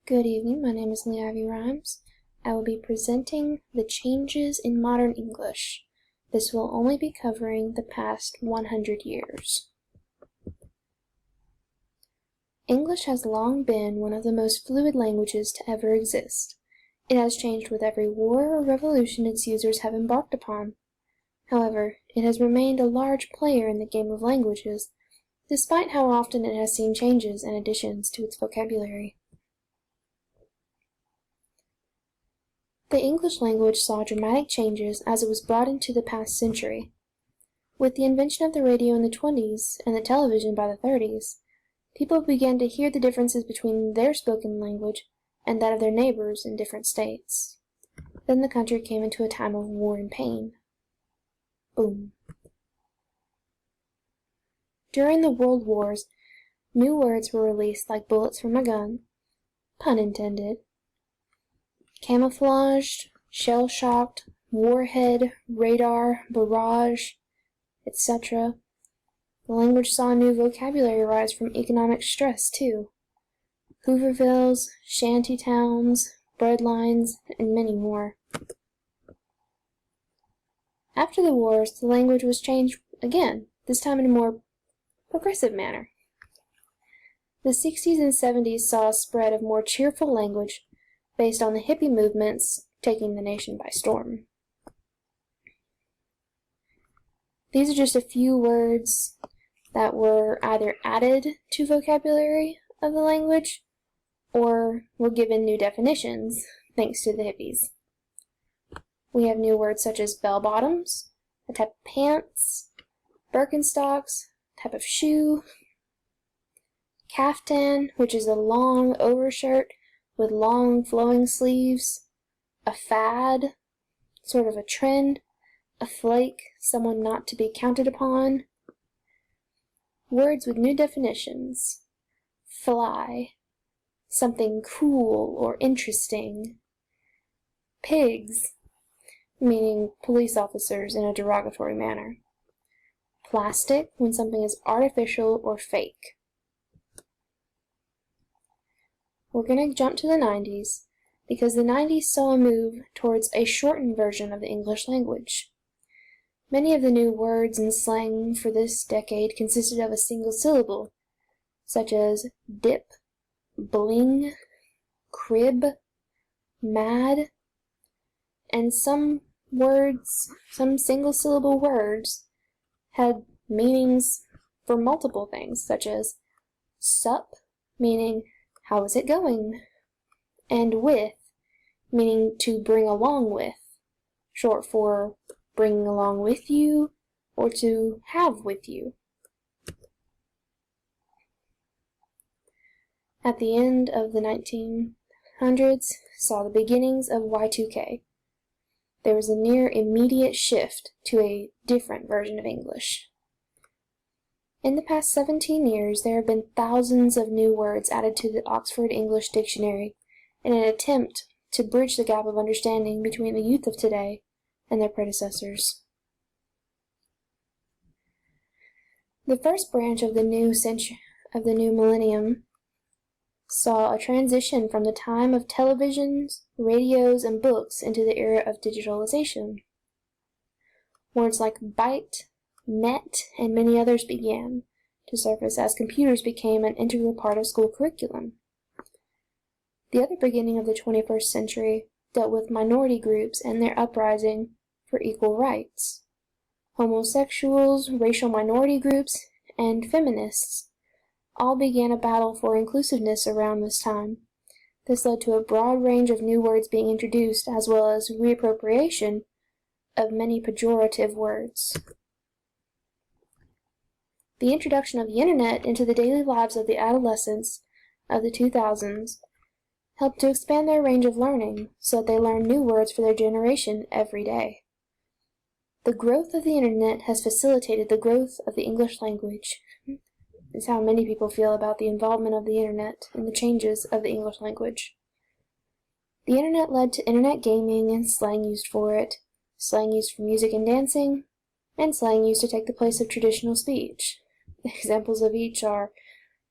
Good evening, my name is Lee Ivy Rhymes. I will be presenting the changes in modern English. This will only be covering the past 100 years. English has long been one of the most fluid languages to ever exist. It has changed with every war or revolution its users have embarked upon. However, it has remained a large player in the game of languages, despite how often it has seen changes and additions to its vocabulary. The English language saw dramatic changes as it was brought into the past century. With the invention of the radio in the 20s and the television by the 30s, people began to hear the differences between their spoken language and that of their neighbors in different states. Then the country came into a time of war and pain. Boom. During the World Wars, new words were released like bullets from a gun, pun intended, camouflaged, shell-shocked, warhead, radar, barrage, etc. The language saw new vocabulary rise from economic stress, too. Hoovervilles, shanty towns, breadlines, and many more. After the wars, the language was changed again, this time in a more progressive manner. The 60s and 70s saw a spread of more cheerful language based on the hippie movements taking the nation by storm. These are just a few words that were either added to vocabulary of the language or were given new definitions thanks to the hippies. We have new words such as bell-bottoms, a type of pants, Birkenstocks, type of shoe, caftan, which is a long overshirt with long flowing sleeves, a fad, sort of a trend, a flake, someone not to be counted upon. Words with new definitions: fly, something cool or interesting. Pigs, meaning police officers in a derogatory manner. Plastic, when something is artificial or fake. We're going to jump to the 90s, because the 90s saw a move towards a shortened version of the English language. Many of the new words and slang for this decade consisted of a single syllable, such as dip, bling, crib, mad, and some single-syllable words had meanings for multiple things, such as sup, meaning how is it going, and with, meaning to bring along with, short for bringing along with you or to have with you. At the end of the 1900s saw the beginnings of Y2K. There was a near immediate shift to a different version of English. In the past 17 years, there have been thousands of new words added to the Oxford English Dictionary in an attempt to bridge the gap of understanding between the youth of today and their predecessors. The first branch of the new millennium saw a transition from the time of televisions, radios, and books into the era of digitalization. Words like byte, net, and many others began to surface as computers became an integral part of school curriculum. The other beginning of the 21st century dealt with minority groups and their uprising for equal rights. Homosexuals, racial minority groups, and feminists all began a battle for inclusiveness around this time. This led to a broad range of new words being introduced, as well as reappropriation of many pejorative words. The introduction of the Internet into the daily lives of the adolescents of the 2000s helped to expand their range of learning so that they learn new words for their generation every day. The growth of the Internet has facilitated the growth of the English language. Is how many people feel about the involvement of the Internet in the changes of the English language. The Internet led to Internet gaming and slang used for it, slang used for music and dancing, and slang used to take the place of traditional speech. Examples of each are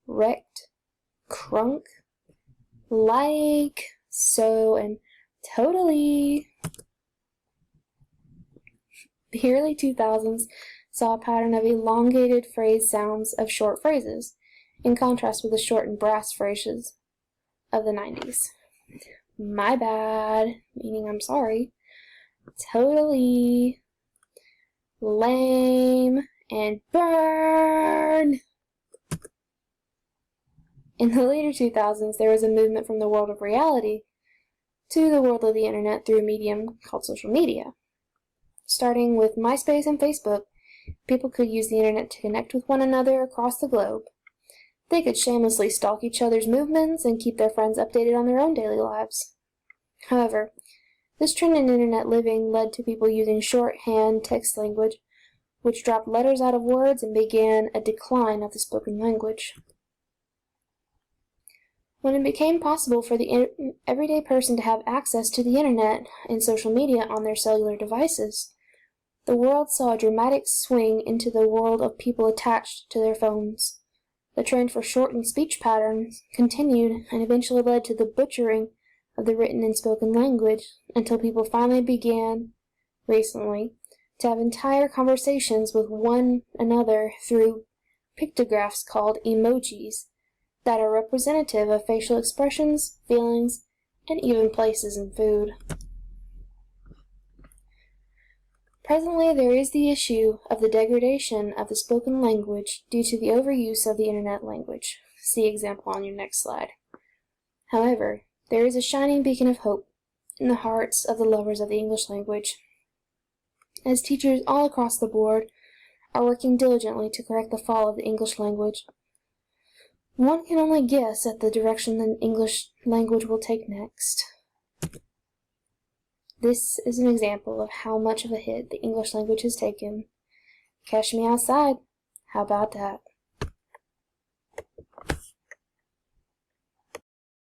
wrecked, crunk, like, so, and totally. The early 2000s saw a pattern of elongated phrase sounds of short phrases, in contrast with the short and brass phrases of the 90s. My bad, meaning I'm sorry. Totally. Lame. And burn! In the later 2000s, there was a movement from the world of reality to the world of the internet through a medium called social media. Starting with MySpace and Facebook, people could use the internet to connect with one another across the globe. They could shamelessly stalk each other's movements and keep their friends updated on their own daily lives. However, this trend in internet living led to people using shorthand text language, which dropped letters out of words and began a decline of the spoken language. When it became possible for the everyday person to have access to the internet and social media on their cellular devices, the world saw a dramatic swing into the world of people attached to their phones. The trend for shortened speech patterns continued and eventually led to the butchering of the written and spoken language until people finally began, recently, to have entire conversations with one another through pictographs called emojis that are representative of facial expressions, feelings, and even places in food. Presently, there is the issue of the degradation of the spoken language due to the overuse of the internet language. See example on your next slide. However, there is a shining beacon of hope in the hearts of the lovers of the English language, as teachers all across the board are working diligently to correct the fall of the English language. One can only guess at the direction the English language will take next. This is an example of how much of a hit the English language has taken. Catch me outside. How about that?